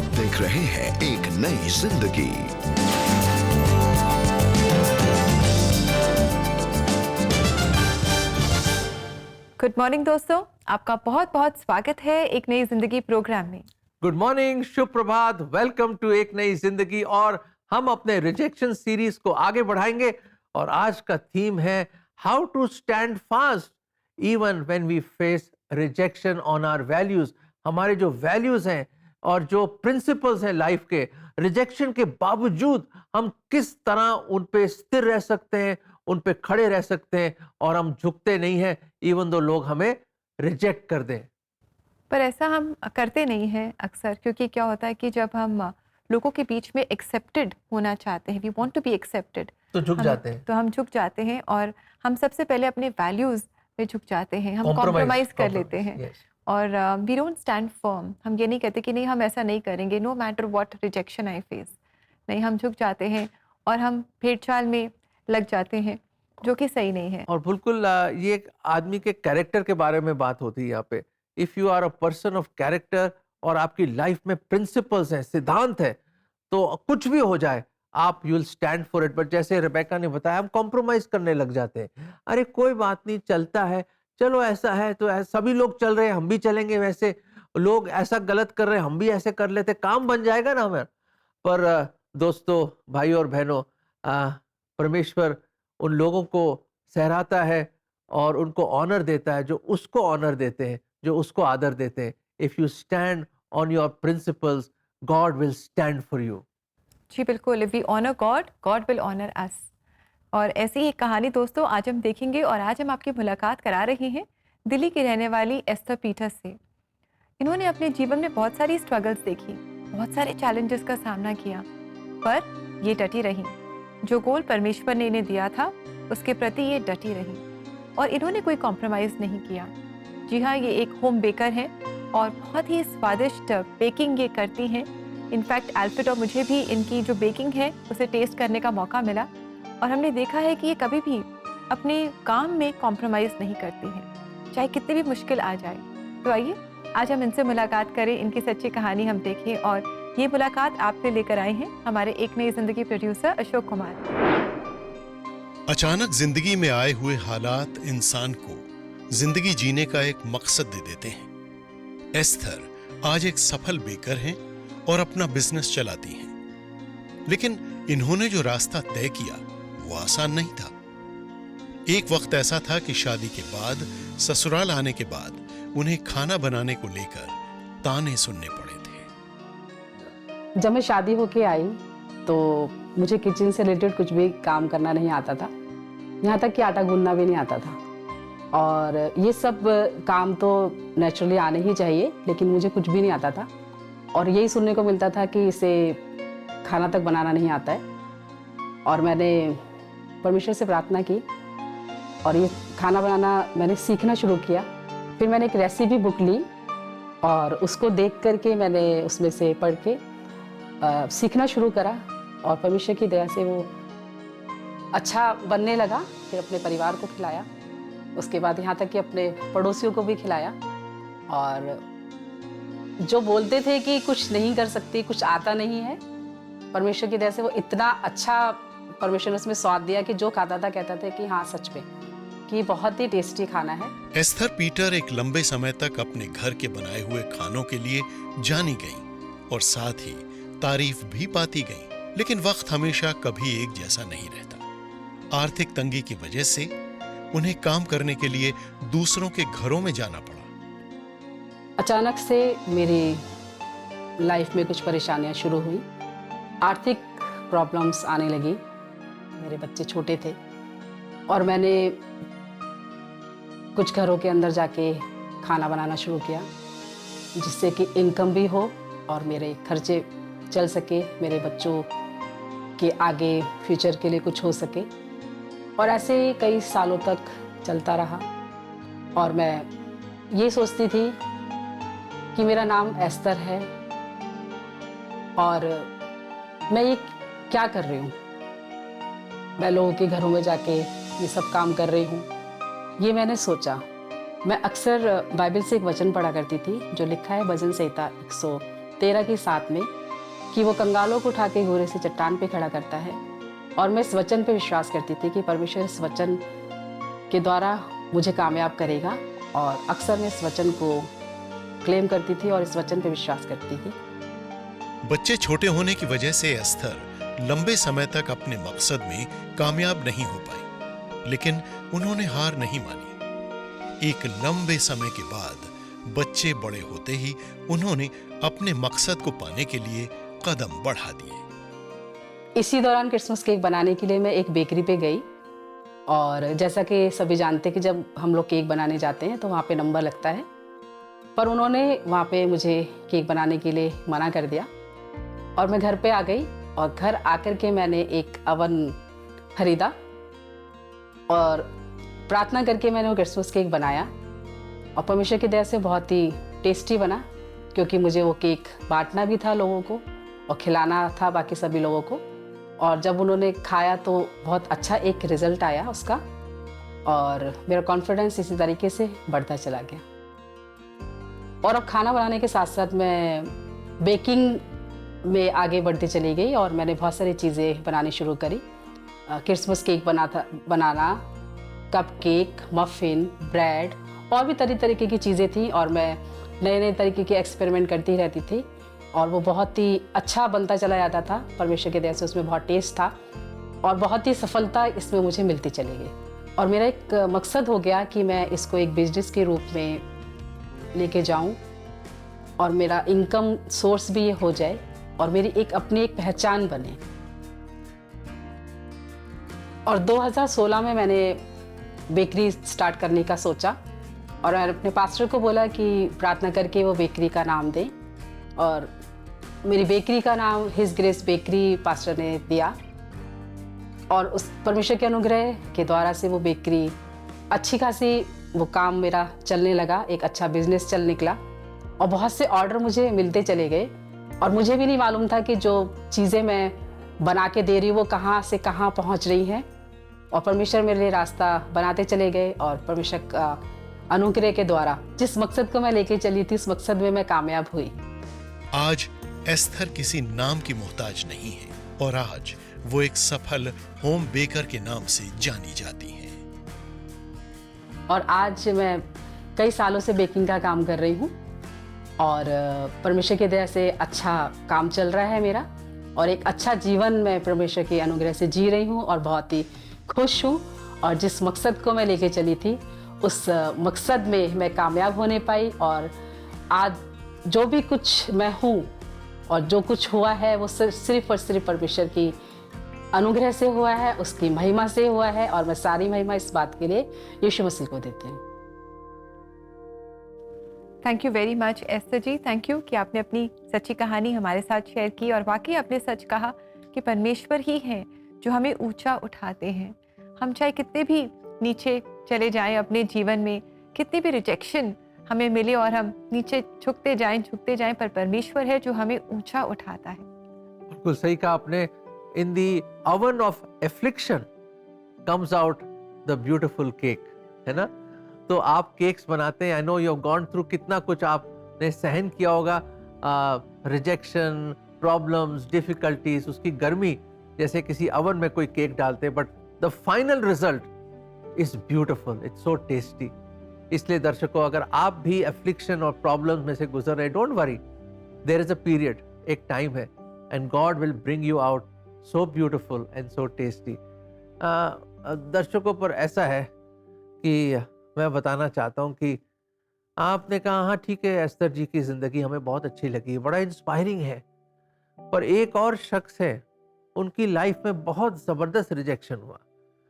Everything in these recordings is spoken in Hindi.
आप देख रहे हैं एक नई जिंदगी। गुड मॉर्निंग दोस्तों, आपका बहुत बहुत स्वागत है एक नई जिंदगी प्रोग्राम में। गुड मॉर्निंग, शुभ प्रभात, वेलकम टू एक नई जिंदगी। और हम अपने रिजेक्शन सीरीज को आगे बढ़ाएंगे और आज का थीम है how to stand fast even when we face rejection on our values. हमारे जो वैल्यूज हैं और जो प्रिंसिपल्स हैं लाइफ के, रिजेक्शन के बावजूद हम किस तरह उन पे स्थिर रह सकते हैं, उन पे खड़े रह सकते हैं और हम झुकते नहीं हैं इवन दो लोग हमें रिजेक्ट कर दें। पर ऐसा हम करते नहीं हैं अक्सर, क्योंकि क्या होता है कि जब हम लोगों के बीच में एक्सेप्टेड होना चाहते हैं, we want to be accepted, तो झुक जाते हैं। तो हम झुक जाते हैं और हम सबसे पहले अपने वैल्यूज पे झुक जाते हैं, हम कॉम्प्रोमाइज कर लेते हैं। yes. और वी डोंट स्टैंड फर्म। हम ये नहीं कहते कि नहीं हम ऐसा नहीं करेंगे, no matter what rejection I face. नहीं, हम झुक जाते हैं और हम भेड़चाल में लग जाते हैं, जो कि सही नहीं है। और बिल्कुल ये एक आदमी के कैरेक्टर के बारे में बात होती है यहाँ पे। If you are a person of character और आपकी लाइफ में प्रिंसिपल्स हैं, सिद्धांत है, तो कुछ भी हो जाए आप you will stand for it. But जैसे रेबेका ने बताया, हम कॉम्प्रोमाइज करने लग जाते हैं। अरे कोई बात नहीं, चलता है, चलो ऐसा है तो सभी लोग चल रहे हैं, हम भी चलेंगे वैसे, लोग ऐसा गलत कर रहे हैं हम भी ऐसे कर लेते, काम बन जाएगा ना हमें। पर दोस्तों, भाई और बहनों, परमेश्वर उन लोगों को सहराता है और उनको ऑनर देता है जो उसको ऑनर देते हैं, जो उसको आदर देते हैं। If you stand on your principles, God will stand for you. जी बिल्कुल, if we honour God, God will honour us. और ऐसी ही एक कहानी दोस्तों आज हम देखेंगे और आज हम आपकी मुलाकात करा रहे हैं दिल्ली की रहने वाली एस्थर पीटर से। इन्होंने अपने जीवन में बहुत सारी स्ट्रगल्स देखी, बहुत सारे चैलेंजेस का सामना किया, पर ये डटी रही। जो गोल परमेश्वर ने इन्हें दिया था उसके प्रति ये डटी रही और इन्होंने कोई कॉम्प्रोमाइज़ नहीं किया। जी हाँ, ये एक होम बेकर हैं और बहुत ही स्वादिष्ट बेकिंग ये करती हैं। इनफैक्ट एल्फ्रेड और मुझे भी इनकी जो बेकिंग है उसे टेस्ट करने का मौका मिला और हमने देखा है कि ये कभी भी अपने काम में कॉम्प्रोमाइज़ नहीं करती हैं, चाहे कितनी भी मुश्किल आ जाए। तो आइए आज हम इनसे मुलाकात करें, इनकी सच्ची कहानी हम देखें। और ये मुलाकात आपसे लेकर आए हैं हमारे एक नई जिंदगी प्रोड्यूसर अशोक कुमार। अचानक जिंदगी में आए हुए हालात इंसान को जिंदगी जीने का एक मकसद दे देते हैं। एस्थर आज एक सफल बेकर हैं और अपना बिजनेस चलाती हैं। लेकिन इन्होंने जो रास्ता तय किया वो आसान नहीं था। एक वक्त ऐसा था कि शादी के बाद, ससुराल आने के बाद उन्हें खाना बनाने को लेकर ताने सुनने पड़े थे। जब मैं शादी होके आई तो मुझे किचन से रिलेटेड कुछ भी काम करना नहीं आता था, यहाँ तक कि आटा गूंदना भी नहीं आता था। और ये सब काम तो नेचुरली आने ही चाहिए, लेकिन मुझे कुछ भी नहीं आता था। और यही सुनने को मिलता था कि इसे खाना तक बनाना नहीं आता है। और मैंने परमेश्वर से प्रार्थना की और ये खाना बनाना मैंने सीखना शुरू किया। फिर मैंने एक रेसिपी बुक ली और उसको देख करके मैंने उसमें से पढ़ के सीखना शुरू करा और परमेश्वर की दया से वो अच्छा बनने लगा। फिर अपने परिवार को खिलाया, उसके बाद यहाँ तक कि अपने पड़ोसियों को भी खिलाया। और जो बोलते थे कि कुछ नहीं कर सकती, कुछ आता नहीं है, परमेश्वर की दया से वो इतना अच्छा परमेश्वर ने उसमें स्वाद दिया कि जो खाता था कहता था कि हाँ सच में कि बहुत ही टेस्टी खाना है। एस्थर पीटर एक लंबे समय तक अपने घर के बनाए हुए खानों के लिए जानी गई और साथ ही तारीफ भी पाती गई। लेकिन वक्त हमेशा कभी एक जैसा नहीं रहता। आर्थिक तंगी की वजह से उन्हें काम करने के लिए दूसरों के घरों में जाना पड़ा। अचानक से मेरी लाइफ में कुछ परेशानियां शुरू हुई, आर्थिक प्रॉब्लम्स आने लगी। मेरे बच्चे छोटे थे और मैंने कुछ घरों के अंदर जाके खाना बनाना शुरू किया, जिससे कि इनकम भी हो और मेरे खर्चे चल सके, मेरे बच्चों के आगे फ्यूचर के लिए कुछ हो सके। और ऐसे कई सालों तक चलता रहा और मैं ये सोचती थी कि मेरा नाम एस्थर है और मैं ये क्या कर रही हूँ, मैं लोगों के घरों में जाके ये सब काम कर रही हूँ। ये मैंने सोचा। मैं अक्सर बाइबल से एक वचन पढ़ा करती थी जो लिखा है भजन संहिता 13 की 7 में कि वो कंगालों को उठा के घोड़े से चट्टान पे खड़ा करता है। और मैं इस वचन पे विश्वास करती थी कि परमेश्वर इस वचन के द्वारा मुझे कामयाब करेगा, और अक्सर मैं इस वचन को क्लेम करती थी और इस वचन पे विश्वास करती थी। बच्चे छोटे होने की वजह से एस्थर लंबे समय तक अपने मकसद में कामयाब नहीं हो पाई, लेकिन उन्होंने हार नहीं मानी। एक लंबे समय के बाद बच्चे बड़े होते ही उन्होंने अपने मकसद को पाने के लिए कदम बढ़ा दिए। इसी दौरान क्रिसमस केक बनाने के लिए मैं एक बेकरी पे गई, और जैसा कि सभी जानते हैं कि जब हम लोग केक बनाने जाते हैं तो वहाँ पे नंबर लगता है, पर उन्होंने वहाँ पे मुझे केक बनाने के लिए मना कर दिया। और मैं घर पे आ गई, और घर आकर के मैंने एक अवन खरीदा और प्रार्थना करके मैंने वो क्रिसमस केक बनाया, और परमेश्वर की दया से बहुत ही टेस्टी बना, क्योंकि मुझे वो केक बांटना भी था लोगों को और खिलाना था बाकी सभी लोगों को। और जब उन्होंने खाया तो बहुत अच्छा एक रिज़ल्ट आया उसका, और मेरा कॉन्फिडेंस इसी तरीके से बढ़ता चला गया। और अब खाना बनाने के साथ साथ मैं बेकिंग में आगे बढ़ती चली गई, और मैंने बहुत सारी चीज़ें बनानी शुरू करी। क्रिसमस केक बनाना, कप केक, मफ़िन, ब्रेड और भी तरीके की चीज़ें थी, और मैं नए तरीके के एक्सपेरिमेंट करती रहती थी, और वो बहुत ही अच्छा बनता चला जाता था। परमेश्वर के दया से उसमें बहुत टेस्ट था, और बहुत ही सफलता इसमें मुझे मिलती चली गई। और मेरा एक मकसद हो गया कि मैं इसको एक बिजनेस के रूप में लेके जाऊं, और मेरा इनकम सोर्स भी ये हो जाए, और मेरी अपनी एक पहचान बने। और 2016 में मैंने बेकरी स्टार्ट करने का सोचा, और मैंने अपने पास्टर को बोला कि प्रार्थना करके वो बेकरी का नाम दें, और मेरी बेकरी का नाम हिज ग्रेस बेकरी पास्टर ने दिया। और उस परमेश्वर के अनुग्रह के द्वारा से वो बेकरी अच्छी खासी वो काम मेरा चलने लगा, एक अच्छा बिजनेस चल निकला, और बहुत से ऑर्डर मुझे मिलते चले गए। और मुझे भी नहीं मालूम था कि जो चीज़ें मैं बना के दे रही हूँ वो कहाँ से कहाँ पहुँच रही हैं, और परमेश्वर मेरे लिए रास्ता बनाते चले गए। और परमेश्वर का अनुग्रह के द्वारा जिस मकसद को मैं लेके चली थी उस मकसद में मैं कामयाब हुई। आज एस्थर किसी नाम की मोहताज नहीं है, और आज वो एक सफल होम बेकर के नाम से जानी जाती हैं। और आज मैं कई सालों से बेकिंग का काम कर रही हूँ, और परमेश्वर की दया से अच्छा काम चल रहा है मेरा, और एक अच्छा जीवन मैं परमेश्वर के अनुग्रह से जी रही हूँ, और बहुत ही खुश हूँ। और जिस मकसद को मैं लेके चली थी उस मकसद में मैं कामयाब होने पाई, और आज जो भी कुछ मैं हूँ और जो कुछ हुआ है वो सिर्फ और सिर्फ परमेश्वर की अनुग्रह से हुआ है, उसकी महिमा से हुआ है, और मैं सारी महिमा इस बात के लिए यीशु मसीह को देती हूँ। Thank you very much Esther ji, thank you कि आपने अपनी सच्ची कहानी हमारे साथ शेयर की, और वाकई आपने सच कहा कि परमेश्वर ही हैं जो हमें ऊंचा उठाते हैं। हम चाहे कितने भी नीचे चले जाएं अपने जीवन में, कितनी भी रिजेक्शन हमें मिले और हम नीचे झुकते जाएं, पर परमेश्वर है जो हमें ऊंचा उठाता है। बिल्कुल सही कहा आपने। In the oven of affliction comes out the beautiful cake, है ना। तो आप केक्स बनाते हैं, I know you have gone through, कितना कुछ आपने सहन किया होगा, रिजेक्शन, प्रॉब्लम्स, डिफिकल्टीज, उसकी गर्मी, जैसे किसी ओवन में कोई केक डालते हैं, but the final result is beautiful, it's so tasty. इसलिए दर्शकों, अगर आप भी एफ्लिक्शन और प्रॉब्लम्स में से गुजर रहे, don't worry, there is a period, एक टाइम है, and God will bring you out so beautiful and so tasty. दर्शकों, पर ऐसा है कि मैं बताना चाहता हूँ कि आपने कहा हाँ ठीक है, एस्थर जी की जिंदगी हमें बहुत अच्छी लगी, बड़ा इंस्पायरिंग है, पर एक और शख्स है, उनकी लाइफ में बहुत जबरदस्त रिजेक्शन हुआ।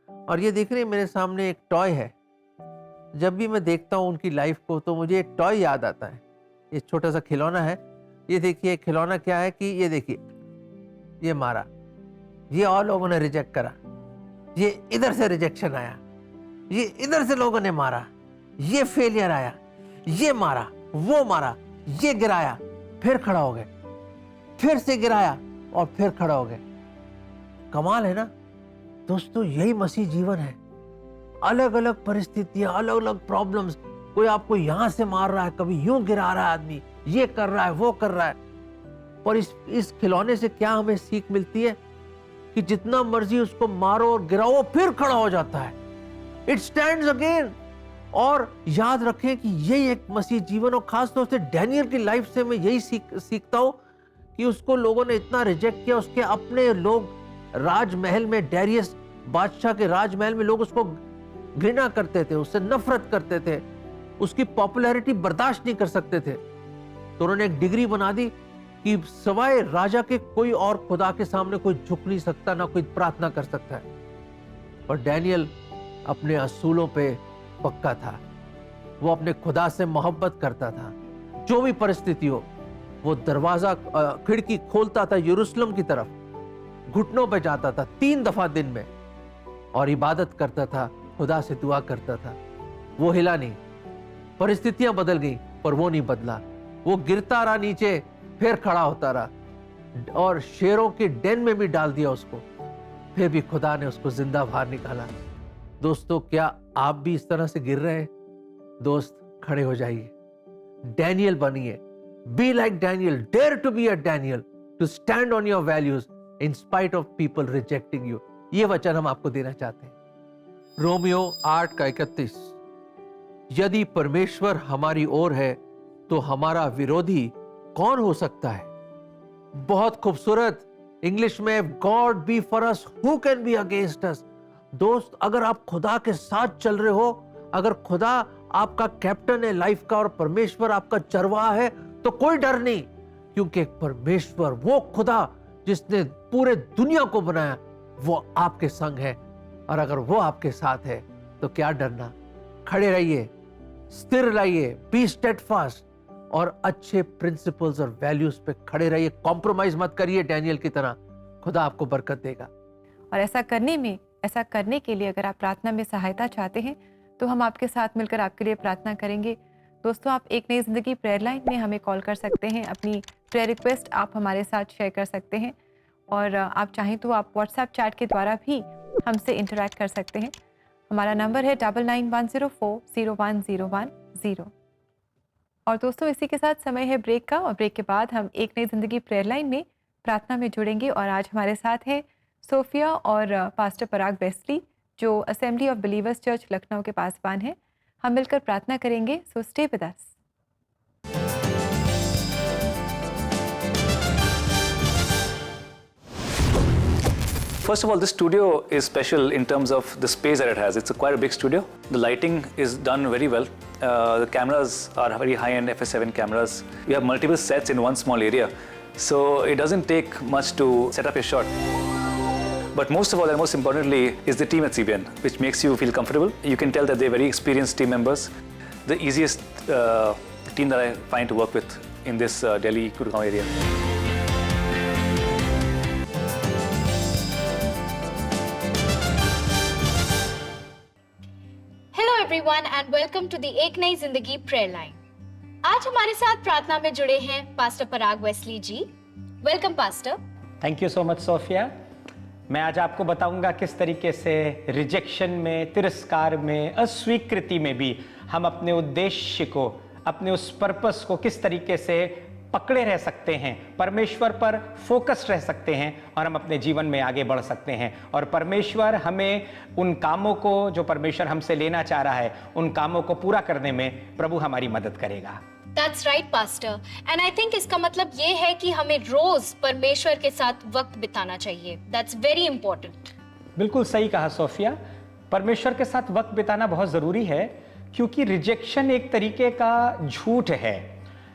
और ये देख रहे हैं मेरे सामने एक टॉय है। जब भी मैं देखता हूँ उनकी लाइफ को तो मुझे एक टॉय याद आता है। ये छोटा सा खिलौना है। ये देखिए खिलौना क्या है कि ये देखिए, ये मारा, ये और लोगों ने रिजेक्ट करा, ये इधर से रिजेक्शन आया, ये इधर से लोगों ने मारा, ये फेलियर आया, ये मारा, वो मारा, ये गिराया, फिर खड़ा हो गए, फिर से गिराया और फिर खड़ा हो गए। कमाल है ना दोस्तों, यही मसीह जीवन है। अलग अलग परिस्थितियां, अलग अलग प्रॉब्लम्स, कोई आपको यहां से मार रहा है, कभी यूं गिरा रहा है आदमी, ये कर रहा है, वो कर रहा है, पर इस खिलौने से क्या हमें सीख मिलती है कि जितना मर्जी उसको मारो और गिराओ फिर खड़ा हो जाता है, इट स्टैंड्स अगेन। और याद रखें कि यही एक मसीह जीवन, और खासतौर से डैनियल की लाइफ से मैं यही सीखता हूं कि उसको लोगों ने इतना रिजेक्ट किया, उसके अपने लोग राजमहल में, डैरियस बादशाह के राजमहल में लोग उसको घृणा करते थे, उससे नफरत करते थे, उसकी पॉपुलैरिटी बर्दाश्त नहीं कर सकते थे। तो उन्होंने एक डिग्री बना दी कि सवाए राजा के कोई और खुदा के सामने कोई झुक नहीं सकता, ना कोई प्रार्थना कर सकता है। पर डैनियल अपने असूलों पे पक्का था, वो अपने खुदा से मोहब्बत करता था। जो भी परिस्थिति हो, वो दरवाजा खिड़की खोलता था यरूशलेम की तरफ, घुटनों पे जाता था 3 दफा दिन में और इबादत करता था, खुदा से दुआ करता था। वो हिला नहीं, परिस्थितियां बदल गई पर वो नहीं बदला। वो गिरता रहा नीचे, फिर खड़ा होता रहा, और शेरों के डेन में भी डाल दिया उसको, फिर भी खुदा ने उसको जिंदा बाहर निकाला। दोस्तों, क्या आप भी इस तरह से गिर रहे हैं? दोस्त, खड़े हो जाइए, डैनियल बनिए, be like Daniel, dare to be a Daniel, to stand on your values in spite of people rejecting you. ये वचन हम आपको देना चाहते हैं। रोमियो 8:31, यदि परमेश्वर हमारी ओर है तो हमारा विरोधी कौन हो सकता है? बहुत खूबसूरत इंग्लिश में, God B for us who can be against us. दोस्त, अगर आप खुदा के साथ चल रहे हो, अगर खुदा आपका कैप्टन है लाइफ का और परमेश्वर आपका चरवाहा है, तो कोई डर नहीं, क्योंकि परमेश्वर, वो खुदा जिसने पूरे दुनिया को बनाया, वो आपके संग है। और अगर वो आपके साथ है तो क्या डरना। खड़े रहिए, स्थिर रहिए, बी स्टेडफास्ट, और अच्छे प्रिंसिपल्स और वैल्यूज पे खड़े रहिए, कॉम्प्रोमाइज मत करिए डैनियल की तरह। खुदा आपको बरकत देगा। और ऐसा करने के लिए अगर आप प्रार्थना में सहायता चाहते हैं तो हम आपके साथ मिलकर आपके लिए प्रार्थना करेंगे। दोस्तों, आप एक नई जिंदगी प्रेयर लाइन में हमें कॉल कर सकते हैं, अपनी प्रेयर रिक्वेस्ट आप हमारे साथ शेयर कर सकते हैं, और आप चाहें तो आप व्हाट्सएप चैट के द्वारा भी हमसे इंटरैक्ट कर सकते हैं। हमारा नंबर है 9910401010। और दोस्तों, इसी के साथ समय है ब्रेक का, और ब्रेक के बाद हम एक नई जिंदगी प्रेयर लाइन में प्रार्थना में जुड़ेंगे। और आज हमारे साथ है सोफिया और पास्टर पराग वेस्ली, जो assembly of believers church Lucknow के पासवान है। हम मिलकर प्रार्थना करेंगे, so stay with us. First of all, this studio is special in terms of the space that it has. It's quite a big studio. The lighting is done very well. The cameras are very high-end FS7 cameras. We have multiple sets in one small area, so it doesn't take much to set up a shot. But most of all, and most importantly, is the team at CBN, which makes you feel comfortable. You can tell that they're very experienced team members. The easiest team that I find to work with in this Delhi Gurgaon area. Everyone and welcome to the एक नई जिंदगी प्रेयर लाइन। आज हमारे साथ प्रार्थना में जुड़े हैं pastor Parag Wesley ji. Welcome pastor. Thank you so much Sophia. मैं आज आपको बताऊंगा किस तरीके से रिजेक्शन में, तिरस्कार में, अस्वीकृति में भी हम अपने उद्देश्य को, अपने उस पर्पस को किस तरीके से पकड़े रह सकते हैं, परमेश्वर पर फोकस रह सकते हैं और हम अपने जीवन में आगे बढ़ सकते हैं। और परमेश्वर हमें उन कामों को जो परमेश्वर हमसे लेना चाह रहा है, उन कामों को पूरा करने में प्रभु हमारी मदद करेगा। That's right, pastor. And I think इसका मतलब ये है कि हमें रोज परमेश्वर के साथ वक्त बिताना चाहिए। That's very important। बिल्कुल सही कहा सोफिया, परमेश्वर के साथ वक्त बिताना बहुत जरूरी है, क्योंकि रिजेक्शन एक तरीके का झूठ है,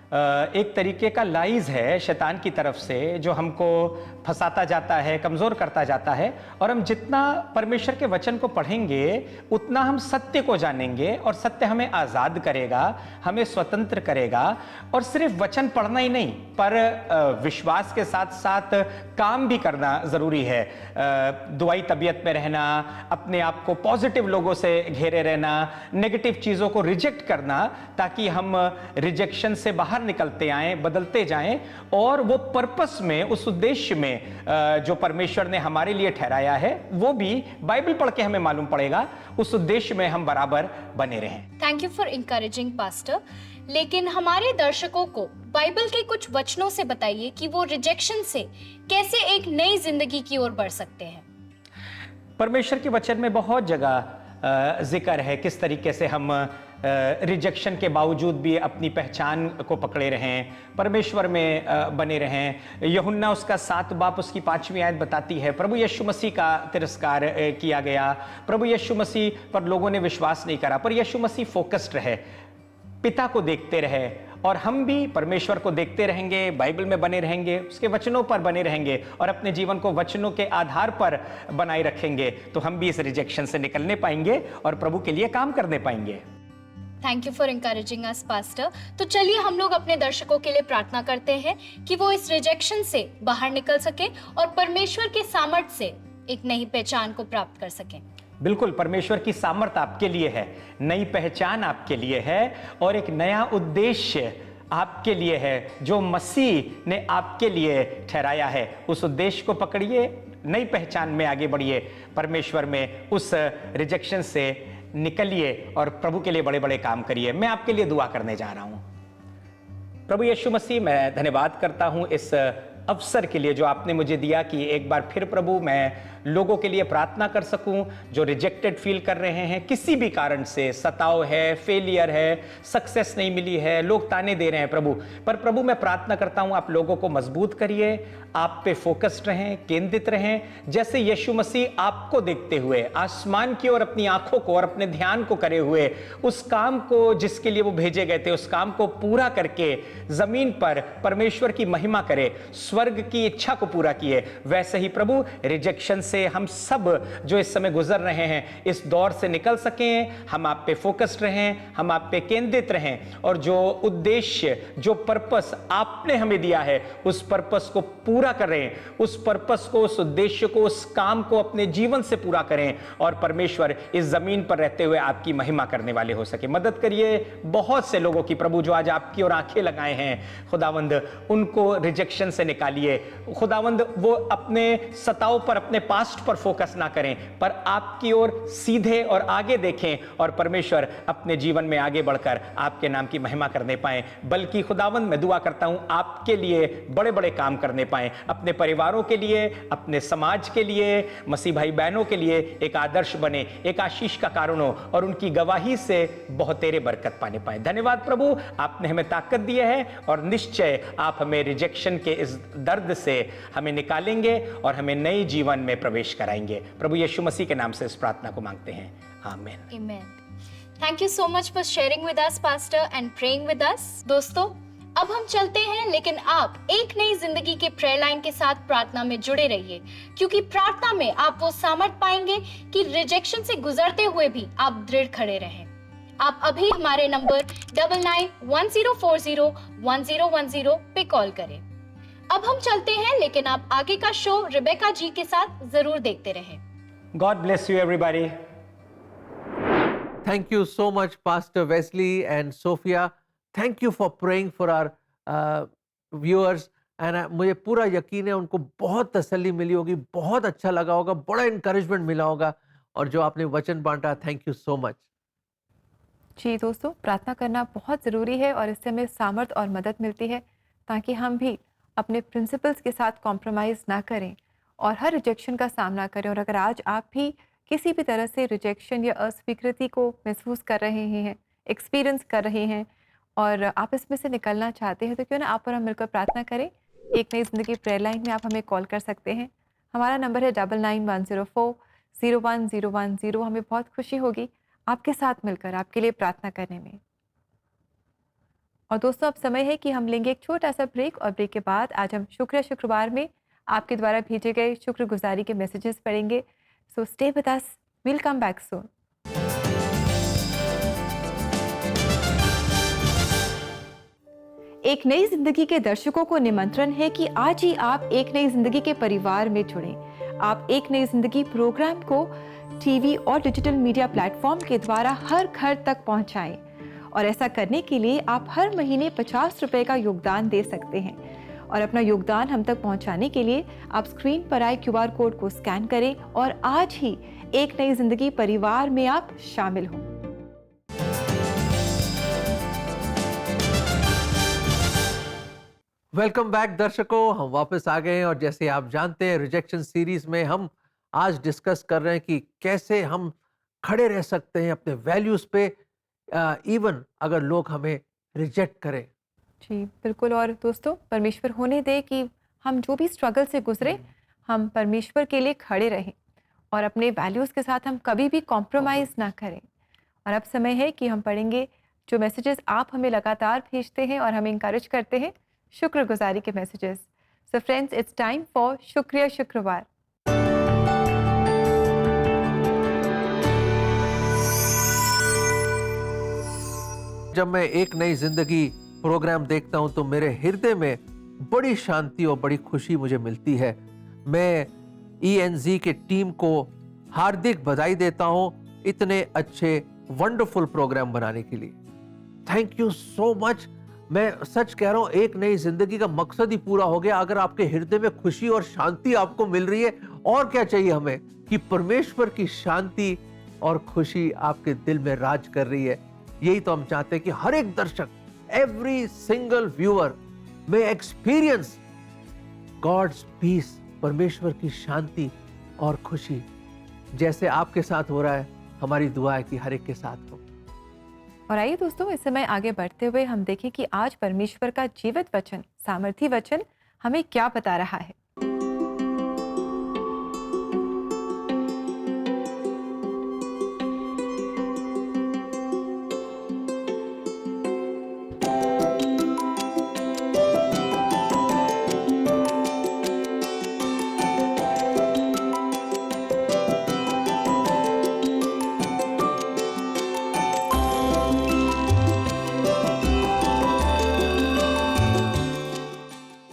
एक तरीके का लाइज है शैतान की तरफ से, जो हमको फंसाता जाता है, कमजोर करता जाता है। और हम जितना परमेश्वर के वचन को पढ़ेंगे उतना हम सत्य को जानेंगे, और सत्य हमें आजाद करेगा, हमें स्वतंत्र करेगा। और सिर्फ वचन पढ़ना ही नहीं, पर विश्वास के साथ साथ काम भी करना जरूरी है। दुआई तबीयत में रहना, अपने आप को पॉजिटिव लोगों से घेरे रहना, नेगेटिव चीजों को रिजेक्ट करना, ताकि हम रिजेक्शन से बाहर निकलते आएं, बदलते जाएं, और वो पर्पस में, उस उद्देश्य में जो परमेश्वर ने हमारे लिए ठहराया है, वो भी बाइबल पढ़ के हमें मालूम पड़ेगा। उस उद्देश्य में हम बराबर बने रहें। Thank you for encouraging pastor. लेकिन हमारे दर्शकों को बाइबल के कुछ वचनों से बताइए कि वो रिजेक्शन से कैसे एक नई जिंदगी की ओर बढ़ सकते हैं। परमेश्वर के वचन में बहुत जगह जिक्र है किस तरीके से हम रिजेक्शन के बावजूद भी अपनी पहचान को पकड़े रहें, परमेश्वर में बने रहें। यूहन्ना उसका 7 बाब उसकी 5वीं आयत बताती है प्रभु यीशु मसीह का तिरस्कार किया गया, प्रभु यीशु मसीह पर लोगों ने विश्वास नहीं करा, पर यीशु मसीह फोकस्ड रहे, पिता को देखते रहे। और हम भी परमेश्वर को देखते रहेंगे, बाइबल में बने रहेंगे, उसके वचनों पर बने रहेंगे और अपने जीवन को वचनों के आधार पर बनाए रखेंगे, तो हम भी इस रिजेक्शन से निकलने पाएंगे और प्रभु के लिए काम करने पाएंगे। Thank you for encouraging us pastor. तो चलिए हम लोग अपने दर्शकों के लिए प्रार्थना करते हैं कि वो इस रिजेक्शन से बाहर निकल सके और परमेश्वर के सामर्थ्य से एक नई पहचान को प्राप्त कर सकें। बिल्कुल, परमेश्वर की सामर्थ आपके लिए है, नई पहचान आपके लिए है और एक नया उद्देश्य आपके लिए है जो मसीह ने आपके लिए ठहराया है। उस उद्देश्य को पकड़िए, नई पहचान में आगे बढ़िए, परमेश्वर में उस रिजेक्शन से निकलिए और प्रभु के लिए बड़े बड़े काम करिए। मैं आपके लिए दुआ करने जा रहा हूं। प्रभु यीशु मसीह, मैं धन्यवाद करता हूं इस अवसर के लिए जो आपने मुझे दिया कि एक बार फिर प्रभु मैं लोगों के लिए प्रार्थना कर सकूं जो रिजेक्टेड फील कर रहे हैं, किसी भी कारण से सताव है, फेलियर है, सक्सेस नहीं मिली है, लोग ताने दे रहे हैं प्रभु। पर प्रभु मैं प्रार्थना करता हूं आप लोगों को मजबूत करिए, आप पे फोकस्ड रहें, केंद्रित रहें, जैसे यीशु मसीह आपको देखते हुए आसमान की ओर अपनी आंखों को और अपने ध्यान को करे हुए उस काम को जिसके लिए वो भेजे गए थे, उस काम को पूरा करके जमीन पर परमेश्वर की महिमा करे, स्वर्ग की इच्छा को पूरा किए। वैसे ही प्रभु रिजेक्शन से हम सब जो इस समय गुजर रहे हैं इस दौर से निकल सकें, हम आप पे फोकस्ड रहें, हम आप पे केंद्रित रहें और जो उद्देश्य, जो पर्पस आपने हमें दिया है उस पर्पस को पूरा करें, उस पर्पस को, उस उद्देश्य को, उस काम को अपने जीवन से पूरा करें और परमेश्वर इस जमीन पर रहते हुए आपकी महिमा करने वाले हो सके। मदद करिए बहुत से लोगों की प्रभु जो आज आपकी ओर आंखें लगाए हैं, खुदावंद उनको रिजेक्शन से निकालिए। खुदावंद वो अपने सताव पर, अपने पास्ट पर फोकस ना करें, पर आपकी ओर सीधे और आगे देखें और परमेश्वर अपने जीवन में आगे बढ़कर आपके नाम की महिमा करने पाएं। बल्कि खुदावंद मैं दुआ करता हूं आपके लिए बड़े बड़े काम करने पाएं, अपने परिवारों के लिए, अपने समाज के लिए, मसीह भाई बहनों के लिए एक आदर्श बने, एक आशीष का कारण हो और उनकी गवाही से बहुतेरे बरकत पाने पाएं। धन्यवाद प्रभु, आपने हमें ताकत दी है और निश्चय आप हमें रिजेक्शन के इस दर्द से हमें निकालेंगे और हमें नए जीवन में प्रवेश कराएंगे। प्रभु यीशु मसीह के नाम से इस प्रार्थना को मांगते हैं, आमीन। आमीन। Thank you so much for sharing with us pastor and praying with us. दोस्तों, अब हम चलते हैं, लेकिन आप एक नई जिंदगी के प्रेयर लाइन के साथ प्रार्थना में जुड़े रहिए, क्योंकि प्रार्थना में आप वो सामर्थ पाएंगे कि रिजेक्शन से गुजरते हुए भी आप दृढ़ खड़े रहें। आप अभी हमारे नंबर 9910401010 पे कॉल करें। अब हम चलते हैं, लेकिन आप आगे का शो रिबेका जी के साथ जरूर देखते रहें। God bless you everybody. Thank you so much, Pastor Wesley and Sophia. Thank you for praying for our viewers. And मुझे पूरा यकीन है उनको बहुत तसल्ली मिली होगी, बहुत अच्छा लगा होगा, बड़ा encouragement मिला होगा और जो आपने वचन बांटा, थैंक यू सो मच। जी दोस्तों, प्रार्थना करना बहुत ज़रूरी है और इससे हमें सामर्थ और मदद मिलती है ताकि हम भी अपने प्रिंसिपल्स के साथ कॉम्प्रोमाइज़ ना करें और हर रिजेक्शन का सामना करें। और अगर आज आप भी किसी भी तरह से रिजेक्शन या अस्वीकृति को महसूस कर रहे हैं, एक्सपीरियंस कर रहे हैं और आप इसमें से निकलना चाहते हैं, तो क्यों ना आप और हम मिलकर प्रार्थना करें। एक नई ज़िंदगी प्रेयर लाइन में आप हमें कॉल कर सकते हैं। हमारा नंबर है 9910401010। हमें बहुत खुशी होगी आपके साथ मिलकर आपके लिए प्रार्थना करने में। और दोस्तों, अब समय है कि हम लेंगे एक छोटा सा ब्रेक और ब्रेक के बाद आज हम शुक्रवार में आपके द्वारा भेजे गए शुक्रगुजारी के मैसेजेस पढ़ेंगे। So stay with us, will come back soon. एक नई जिंदगी के दर्शकों को निमंत्रण है कि आज ही आप एक नई जिंदगी के परिवार में जुड़ें। आप एक नई जिंदगी प्रोग्राम को टीवी और डिजिटल मीडिया प्लेटफॉर्म के द्वारा हर घर तक पहुंचाएं और ऐसा करने के लिए आप हर महीने 50 रुपए का योगदान दे सकते हैं। और अपना योगदान हम तक पहुंचाने के लिए आप स्क्रीन पर आए QR कोड को स्कैन करें और आज ही एक नई जिंदगी परिवार में आप शामिल हों। वेलकम बैक दर्शकों, हम वापस आ गए हैं और जैसे आप जानते हैं रिजेक्शन सीरीज में हम आज डिस्कस कर रहे हैं कि कैसे हम खड़े रह सकते हैं अपने वैल्यूज पे, इवन अगर लोग हमें रिजेक्ट करें। जी बिल्कुल। और दोस्तों, परमेश्वर होने दे कि हम जो भी स्ट्रगल से गुजरे, हम परमेश्वर के लिए खड़े रहें और अपने वैल्यूज़ के साथ हम कभी भी कॉम्प्रोमाइज़ ना करें। और अब समय है कि हम पढ़ेंगे जो मैसेजेस आप हमें लगातार भेजते हैं और हमें इंकरेज करते हैं, शुक्रगुजारी के messages. So friends, it's time for शुक्रिया शुक्रवार। जब मैं एक नई जिंदगी प्रोग्राम देखता हूं तो मेरे हृदय में बड़ी शांति और बड़ी खुशी मुझे मिलती है। मैं ENZ के टीम को हार्दिक बधाई देता हूं इतने अच्छे वंडरफुल प्रोग्राम बनाने के लिए। Thank you so much. मैं सच कह रहा हूं, एक नई जिंदगी का मकसद ही पूरा हो गया। अगर आपके हृदय में खुशी और शांति आपको मिल रही है, और क्या चाहिए हमें कि परमेश्वर की शांति और खुशी आपके दिल में राज कर रही है। यही तो हम चाहते हैं कि हर एक दर्शक, एवरी सिंगल व्यूअर में एक्सपीरियंस गॉड्स पीस, परमेश्वर की शांति और खुशी। जैसे आपके साथ हो रहा है, हमारी दुआ है कि हर एक के साथ हो। और आइए दोस्तों, इस समय आगे बढ़ते हुए हम देखें कि आज परमेश्वर का जीवित वचन, सामर्थी वचन हमें क्या बता रहा है।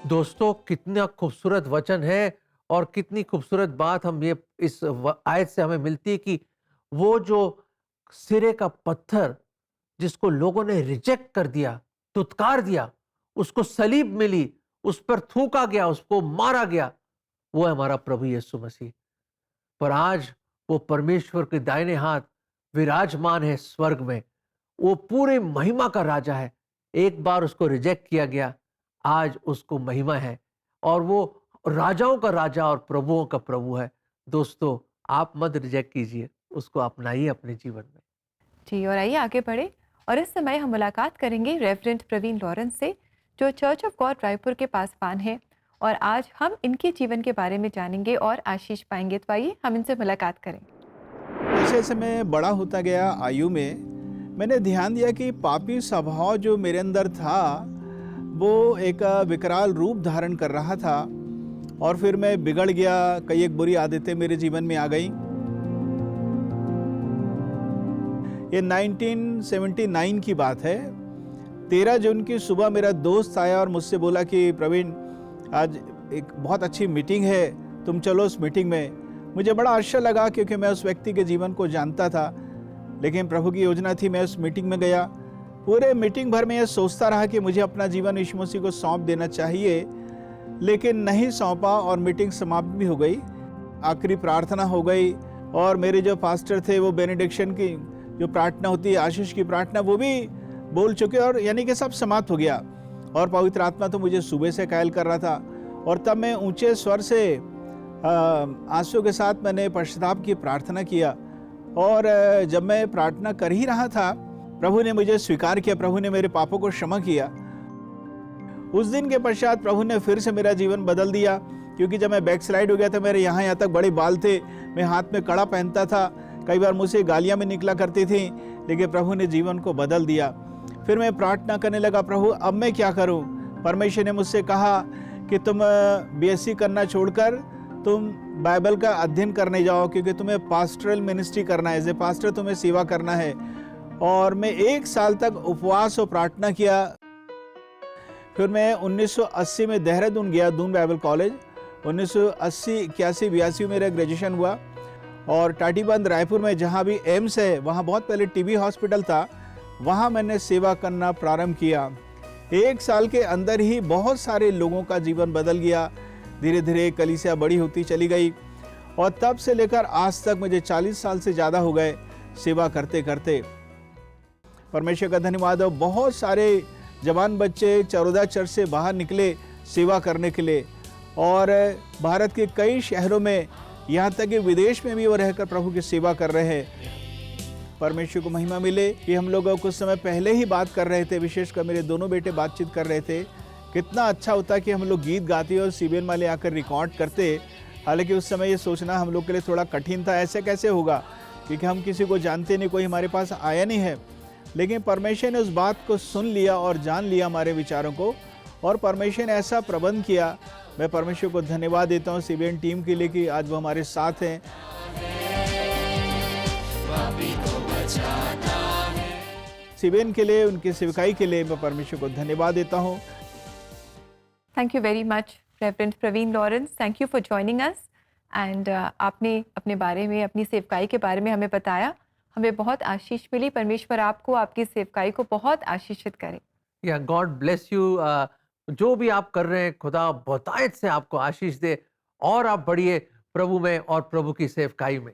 दोस्तों, कितना खूबसूरत वचन है और कितनी खूबसूरत बात हम ये इस आयत से हमें मिलती है कि वो जो सिरे का पत्थर जिसको लोगों ने रिजेक्ट कर दिया, तुत्कार दिया, उसको सलीब मिली, उस पर थूका गया, उसको मारा गया, वो है हमारा प्रभु यीशु मसीह। पर आज वो परमेश्वर के दाहिने हाथ विराजमान है स्वर्ग में। वो पूरे महिमा का राजा है। एक बार उसको रिजेक्ट किया गया, आज उसको महिमा है और वो राजाओं का राजा और प्रभुओं का प्रभु है। दोस्तों, आप मत रिजेक्ट कीजिए, उसको अपनाइए अपने जीवन में। जी, और आइए आगे बढ़े और इस समय हम मुलाकात करेंगे रेवरेंड प्रवीण लॉरेंस से, जो चर्च ऑफ गॉड रायपुर के पासवान हैं, और आज हम इनके जीवन के बारे में जानेंगे और आशीष पाएंगे। तो आइए हम इनसे मुलाकात करें। जैसे जैसे मैं बड़ा होता गया आयु में, मैंने ध्यान दिया कि पापी स्वभाव जो मेरे अंदर था वो एक विकराल रूप धारण कर रहा था और फिर मैं बिगड़ गया। कई एक बुरी आदतें मेरे जीवन में आ गई। ये 1979 की बात है। 13 जून की सुबह मेरा दोस्त आया और मुझसे बोला कि प्रवीण, आज एक बहुत अच्छी मीटिंग है, तुम चलो उस मीटिंग में। मुझे बड़ा आश्चर्य लगा क्योंकि मैं उस व्यक्ति के जीवन को जानता था, लेकिन प्रभु की योजना थी, मैं उस मीटिंग में गया। पूरे मीटिंग भर में यह सोचता रहा कि मुझे अपना जीवन यीशु मसीह को सौंप देना चाहिए, लेकिन नहीं सौंपा और मीटिंग समाप्त भी हो गई। आखिरी प्रार्थना हो गई और मेरे जो पास्टर थे वो बेनेडिक्शन की जो प्रार्थना होती है, आशीष की प्रार्थना, वो भी बोल चुके और यानी कि सब समाप्त हो गया। और पवित्र आत्मा तो मुझे सुबह से कायल कर रहा था और तब मैं ऊंचे स्वर से आंसू के साथ मैंने पश्चाताप की प्रार्थना किया। और जब मैं प्रार्थना कर ही रहा था, प्रभु ने मुझे स्वीकार किया, प्रभु ने मेरे पापों को क्षमा किया। उस दिन के पश्चात प्रभु ने फिर से मेरा जीवन बदल दिया, क्योंकि जब मैं बैकस्लाइड हो गया था, मेरे यहाँ तक बड़े बाल थे, मैं हाथ में कड़ा पहनता था, कई बार मुझसे गालियाँ भी निकला करती थी, लेकिन प्रभु ने जीवन को बदल दिया। फिर मैं प्रार्थना करने लगा, प्रभु अब मैं क्या करूं? परमेश्वर ने मुझसे कहा कि तुम BSc करना छोड़कर तुम बाइबल का अध्ययन करने जाओ, क्योंकि तुम्हें पास्टरल मिनिस्ट्री करना है, एज ए पास्टर तुम्हें सेवा करना है। और मैं 1 साल तक उपवास और प्रार्थना किया। फिर मैं 1980 में देहरादून गया, दून बाइबल कॉलेज। 1980, 81, 82 मेरा ग्रेजुएशन हुआ। और टाटीबंद रायपुर में जहाँ भी एम्स है, वहाँ बहुत पहले TB हॉस्पिटल था, वहाँ मैंने सेवा करना प्रारंभ किया। 1 साल के अंदर ही बहुत सारे लोगों का जीवन बदल गया। धीरे धीरे कलीसिया बड़ी होती चली गई और तब से लेकर आज तक मुझे 40 साल से ज़्यादा हो गए सेवा करते करते। परमेश्वर का धन्यवाद हो। बहुत सारे जवान बच्चे चरोदा चर्च से बाहर निकले सेवा करने के लिए, और भारत के कई शहरों में, यहाँ तक कि विदेश में भी वो रहकर प्रभु की सेवा कर रहे हैं। परमेश्वर को महिमा मिले कि हम लोग कुछ समय पहले ही बात कर रहे थे, विशेषकर मेरे दोनों बेटे बातचीत कर रहे थे, कितना अच्छा होता कि हम लोग गीत गाते और सीबीएन वाले आकर रिकॉर्ड करते। हालांकि उस समय ये सोचना हम लोग के लिए थोड़ा कठिन था, ऐसे कैसे होगा, क्योंकि हम किसी को जानते नहीं, कोई हमारे पास आया नहीं है। लेकिन परमेश्वर ने उस बात को सुन लिया और जान लिया हमारे विचारों को, और परमेश्वर ने ऐसा प्रबंध किया। मैं परमेश्वर को धन्यवाद देता हूँ सीबीएन टीम के लिए कि आज वो हमारे साथ हैं। सीबीएन के लिए, उनकी सेवकाई के लिए मैं परमेश्वर को धन्यवाद देता हूँ। Thank you very much reverend Praveen Lawrence, thank you for joining us. And आपने अपने बारे में, अपनी सेवकाई के बारे में हमें बताया, हमें बहुत आशीष मिली। परमेश्वर आपको, आपकी सेवकाई को बहुत आशीषित करे। या गॉड ब्लेस यू। जो भी आप कर रहे हैं, खुदा बहुतायत से आपको आशीष दे, और आप बढ़िए प्रभु में और प्रभु की सेवकाई में।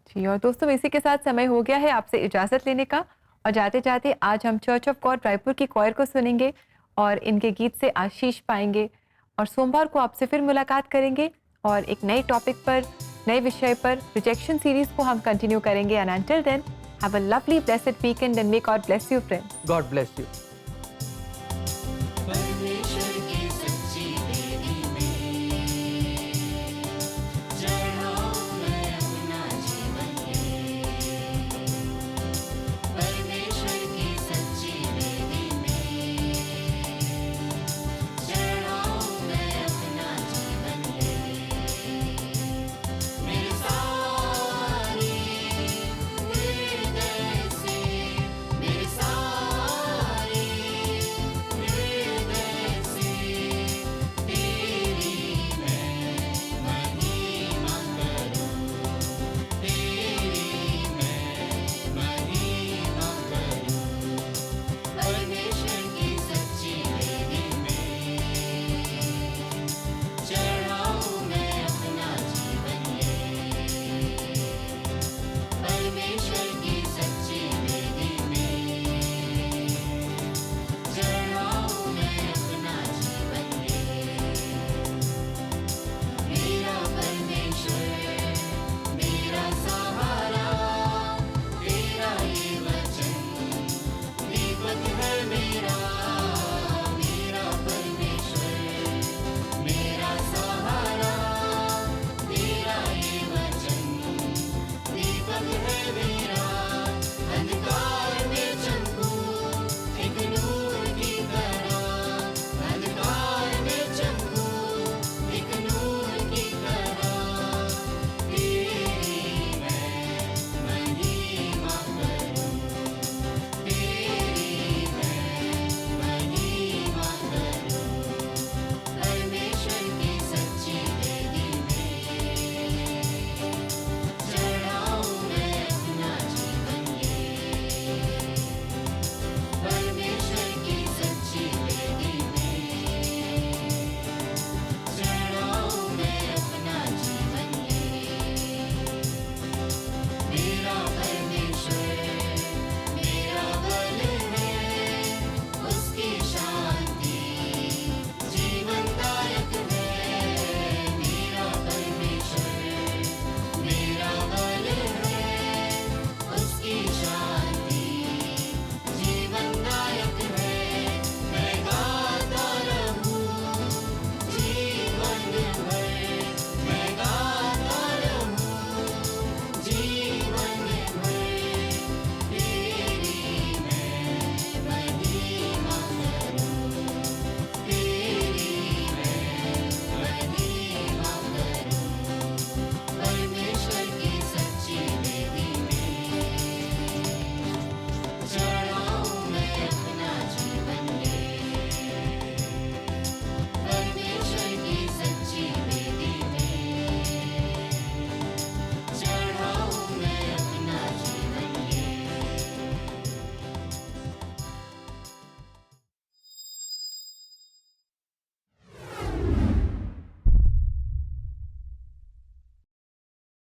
जी, और दोस्तों इसी के साथ समय हो गया है आपसे इजाज़त लेने का, और जाते जाते आज हम चर्च ऑफ गॉड रायपुर की क्वायर को सुनेंगे और इनके गीत से आशीष पाएंगे, और सोमवार को आपसे फिर मुलाकात करेंगे और एक नए टॉपिक पर, नए विषय पर, रिजेक्शन सीरीज को हम कंटिन्यू करेंगे। And until then, have a lovely blessed weekend and may God bless you friends. God bless you.